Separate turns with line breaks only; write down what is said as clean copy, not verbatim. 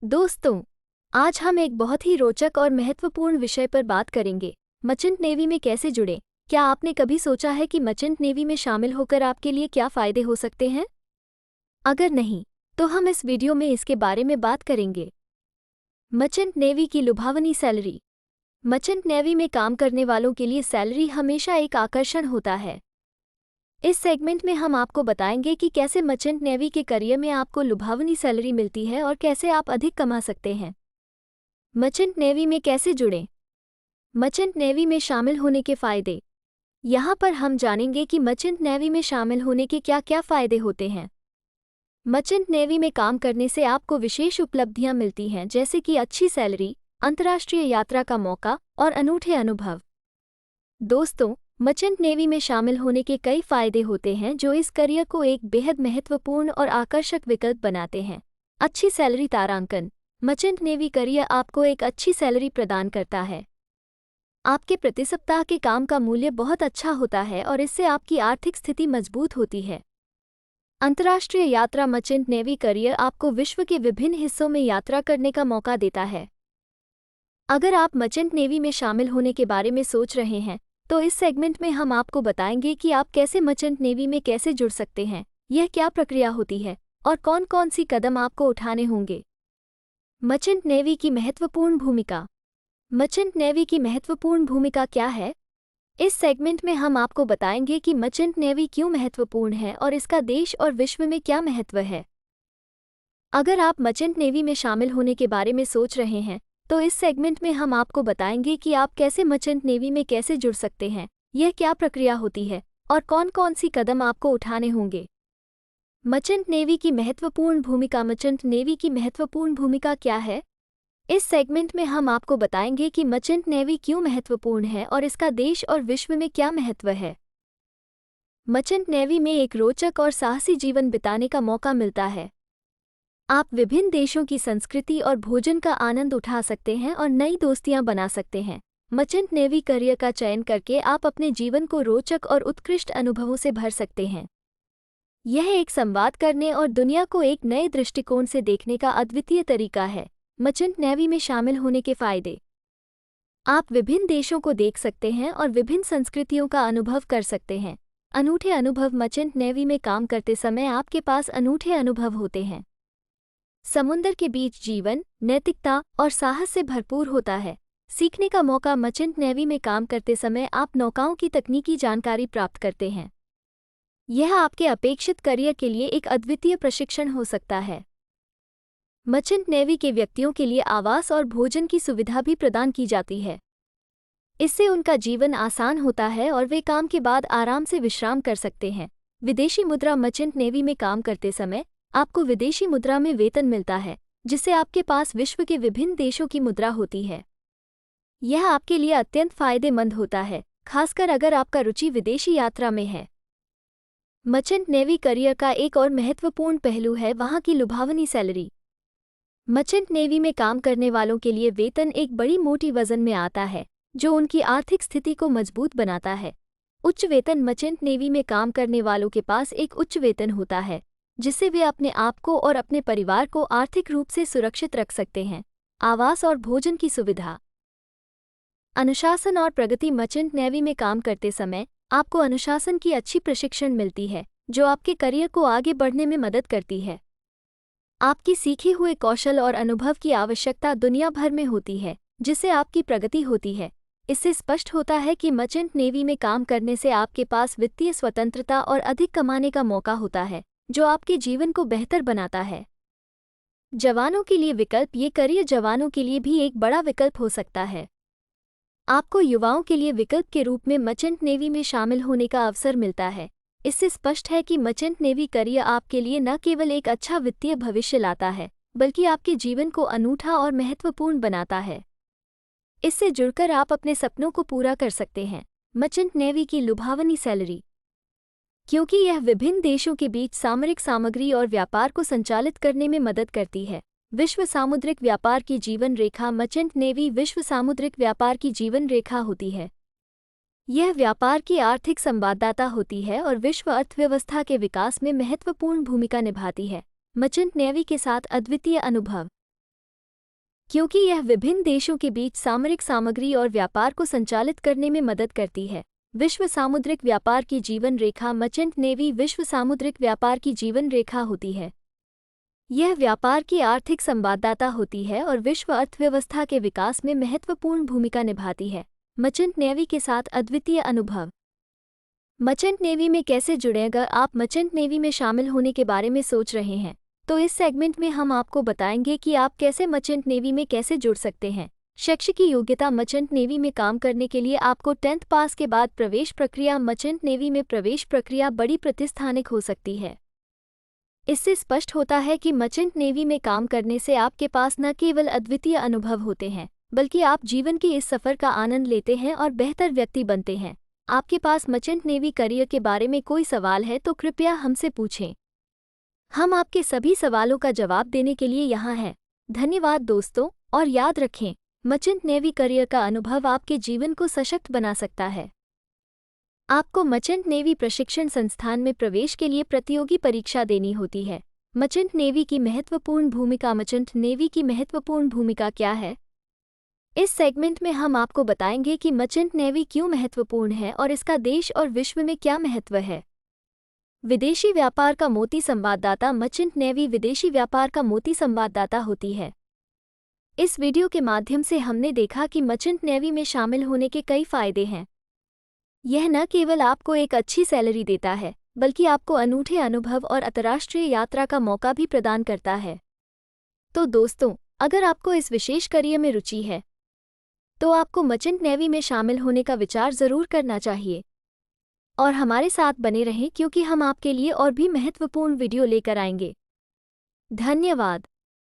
दोस्तों, आज हम एक बहुत ही रोचक और महत्वपूर्ण विषय पर बात करेंगे। मर्चेंट नेवी में कैसे जुड़ें? क्या आपने कभी सोचा है कि मर्चेंट नेवी में शामिल होकर आपके लिए क्या फ़ायदे हो सकते हैं? अगर नहीं, तो हम इस वीडियो में इसके बारे में बात करेंगे। मर्चेंट नेवी की लुभावनी सैलरी। मर्चेंट नेवी में काम करने वालों के लिए सैलरी हमेशा एक आकर्षण होता है। इस सेगमेंट में हम आपको बताएंगे कि कैसे मर्चेंट नेवी के करियर में आपको लुभावनी सैलरी मिलती है और कैसे आप अधिक कमा सकते हैं। मर्चेंट नेवी में कैसे जुड़ें? मर्चेंट नेवी में शामिल होने के फ़ायदे। यहाँ पर हम जानेंगे कि मर्चेंट नेवी में शामिल होने के क्या क्या फ़ायदे होते हैं। मर्चेंट नेवी में काम करने से आपको विशेष उपलब्धियाँ मिलती हैं, जैसे कि अच्छी सैलरी, अंतर्राष्ट्रीय यात्रा का मौका और अनूठे अनुभव। दोस्तों, मर्चेंट नेवी में शामिल होने के कई फ़ायदे होते हैं जो इस करियर को एक बेहद महत्वपूर्ण और आकर्षक विकल्प बनाते हैं। अच्छी सैलरी तारांकन। मर्चेंट नेवी करियर आपको एक अच्छी सैलरी प्रदान करता है। आपके प्रति सप्ताह के काम का मूल्य बहुत अच्छा होता है और इससे आपकी आर्थिक स्थिति मजबूत होती है। अंतर्राष्ट्रीय यात्रा। मर्चेंट नेवी करियर आपको विश्व के विभिन्न हिस्सों में यात्रा करने का मौका देता है। अगर आप मर्चेंट नेवी में शामिल होने के बारे में सोच रहे हैं, तो इस सेगमेंट में हम आपको बताएंगे कि आप कैसे मर्चेंट नेवी में कैसे जुड़ सकते हैं, यह क्या प्रक्रिया होती है और कौन कौन सी कदम आपको उठाने होंगे। मर्चेंट नेवी की महत्वपूर्ण भूमिका। मर्चेंट नेवी की महत्वपूर्ण भूमिका क्या है? इस सेगमेंट में हम आपको बताएंगे कि मर्चेंट नेवी क्यों महत्वपूर्ण है और इसका देश और विश्व में क्या महत्व है। अगर आप मर्चेंट नेवी में शामिल होने के बारे में सोच रहे हैं, तो इस सेगमेंट में हम आपको बताएंगे कि आप कैसे मर्चेंट नेवी में कैसे जुड़ सकते हैं, यह क्या प्रक्रिया होती है और कौन कौन सी कदम आपको उठाने होंगे। मर्चेंट नेवी की महत्वपूर्ण भूमिका। मर्चेंट नेवी की महत्वपूर्ण भूमिका क्या है? इस सेगमेंट में हम आपको बताएंगे कि मर्चेंट नेवी क्यों महत्वपूर्ण है और इसका देश और विश्व में क्या महत्व है। मर्चेंट नेवी में एक रोचक और साहसी जीवन बिताने का मौका मिलता है। आप विभिन्न देशों की संस्कृति और भोजन का आनंद उठा सकते हैं और नई दोस्तियां बना सकते हैं। मर्चेंट नेवी करियर का चयन करके आप अपने जीवन को रोचक और उत्कृष्ट अनुभवों से भर सकते हैं। यह एक संवाद करने और दुनिया को एक नए दृष्टिकोण से देखने का अद्वितीय तरीका है। मर्चेंट नेवी में शामिल होने के फ़ायदे। आप विभिन्न देशों को देख सकते हैं और विभिन्न संस्कृतियों का अनुभव कर सकते हैं। अनूठे अनुभव। मर्चेंट नेवी में काम करते समय आपके पास अनूठे अनुभव होते हैं। समुद्र के बीच जीवन, नैतिकता और साहस से भरपूर होता है। सीखने का मौका। मर्चेंट नेवी में काम करते समय आप नौकाओं की तकनीकी जानकारी प्राप्त करते हैं। यह आपके अपेक्षित करियर के लिए एक अद्वितीय प्रशिक्षण हो सकता है। मर्चेंट नेवी के व्यक्तियों के लिए आवास और भोजन की सुविधा भी प्रदान की जाती है। इससे उनका जीवन आसान होता है और वे काम के बाद आराम से विश्राम कर सकते हैं। विदेशी मुद्रा। मर्चेंट नेवी में काम करते समय आपको विदेशी मुद्रा में वेतन मिलता है, जिससे आपके पास विश्व के विभिन्न देशों की मुद्रा होती है। यह आपके लिए अत्यंत फायदेमंद होता है, खासकर अगर आपका रुचि विदेशी यात्रा में है। मर्चेंट नेवी करियर का एक और महत्वपूर्ण पहलू है वहाँ की लुभावनी सैलरी। मर्चेंट नेवी में काम करने वालों के लिए वेतन एक बड़ी मोटी वजन में आता है, जो उनकी आर्थिक स्थिति को मजबूत बनाता है। उच्च वेतन। मर्चेंट नेवी में काम करने वालों के पास एक उच्च वेतन होता है, जिससे वे अपने आप को और अपने परिवार को आर्थिक रूप से सुरक्षित रख सकते हैं। आवास और भोजन की सुविधा। अनुशासन और प्रगति। मर्चेंट नेवी में काम करते समय आपको अनुशासन की अच्छी प्रशिक्षण मिलती है, जो आपके करियर को आगे बढ़ने में मदद करती है। आपकी सीखे हुए कौशल और अनुभव की आवश्यकता दुनिया भर में होती है, जिससे आपकी प्रगति होती है। इससे स्पष्ट होता है कि मर्चेंट नेवी में काम करने से आपके पास वित्तीय स्वतंत्रता और अधिक कमाने का मौका होता है, जो आपके जीवन को बेहतर बनाता है। जवानों के लिए विकल्प। ये करियर जवानों के लिए भी एक बड़ा विकल्प हो सकता है। आपको युवाओं के लिए विकल्प के रूप में मर्चेंट नेवी में शामिल होने का अवसर मिलता है। इससे स्पष्ट है कि मर्चेंट नेवी करियर आपके लिए न केवल एक अच्छा वित्तीय भविष्य लाता है, बल्कि आपके जीवन को अनूठा और महत्वपूर्ण बनाता है। इससे जुड़कर आप अपने सपनों को पूरा कर सकते हैं। मर्चेंट नेवी की लुभावनी सैलरी। क्योंकि यह विभिन्न देशों के बीच सामरिक सामग्री और व्यापार को संचालित करने में मदद करती है। विश्व सामुद्रिक व्यापार की जीवन रेखा। मर्चेंट नेवी विश्व सामुद्रिक व्यापार की जीवन रेखा होती है। यह व्यापार की आर्थिक संवाददाता होती है और विश्व अर्थव्यवस्था के विकास में महत्वपूर्ण भूमिका निभाती है। मर्चेंट नेवी के साथ अद्वितीय अनुभव। क्योंकि यह विभिन्न देशों के बीच सामरिक सामग्री और व्यापार को संचालित करने में मदद करती है। विश्व सामुद्रिक व्यापार की जीवन रेखा। मर्चेंट नेवी विश्व सामुद्रिक व्यापार की जीवन रेखा होती है। यह व्यापार की आर्थिक संवाददाता होती है और विश्व अर्थव्यवस्था के विकास में महत्वपूर्ण भूमिका निभाती है। मर्चेंट नेवी के साथ अद्वितीय अनुभव। मर्चेंट नेवी में कैसे जुड़ें? अगर आप मर्चेंट नेवी में शामिल होने के बारे में सोच रहे हैं तो इस सेगमेंट में हम आपको बताएंगे कि आप कैसे मर्चेंट नेवी में कैसे जुड़ सकते हैं। शैक्षिक योग्यता। मर्चेंट नेवी में काम करने के लिए आपको 10th पास के बाद प्रवेश प्रक्रिया। मर्चेंट नेवी में प्रवेश प्रक्रिया बड़ी प्रतिष्ठानिक हो सकती है। इससे स्पष्ट होता है कि मर्चेंट नेवी में काम करने से आपके पास न केवल अद्वितीय अनुभव होते हैं बल्कि आप जीवन के इस सफ़र का आनंद लेते हैं और बेहतर व्यक्ति बनते हैं। आपके पास मर्चेंट नेवी करियर के बारे में कोई सवाल है तो कृपया हमसे पूछें। हम आपके सभी सवालों का जवाब देने के लिए यहाँ हैं। धन्यवाद दोस्तों, और याद रखें, मर्चेंट नेवी करियर का अनुभव आपके जीवन को सशक्त बना सकता है। आपको मर्चेंट नेवी प्रशिक्षण संस्थान में प्रवेश के लिए प्रतियोगी परीक्षा देनी होती है। मर्चेंट नेवी की महत्वपूर्ण भूमिका। मर्चेंट नेवी की महत्वपूर्ण भूमिका क्या है? इस सेगमेंट में हम आपको बताएंगे कि मर्चेंट नेवी क्यों महत्वपूर्ण है और इसका देश और विश्व में क्या महत्व है। विदेशी व्यापार का मोती संवाददाता। मर्चेंट नेवी विदेशी व्यापार का मोती संवाददाता होती है। इस वीडियो के माध्यम से हमने देखा कि मर्चेंट नेवी में शामिल होने के कई फायदे हैं। यह न केवल आपको एक अच्छी सैलरी देता है बल्कि आपको अनूठे अनुभव और अंतर्राष्ट्रीय यात्रा का मौका भी प्रदान करता है। तो दोस्तों, अगर आपको इस विशेष करियर में रुचि है तो आपको मर्चेंट नेवी में शामिल होने का विचार ज़रूर करना चाहिए। और हमारे साथ बने रहें क्योंकि हम आपके लिए और भी महत्वपूर्ण वीडियो लेकर आएंगे। धन्यवाद।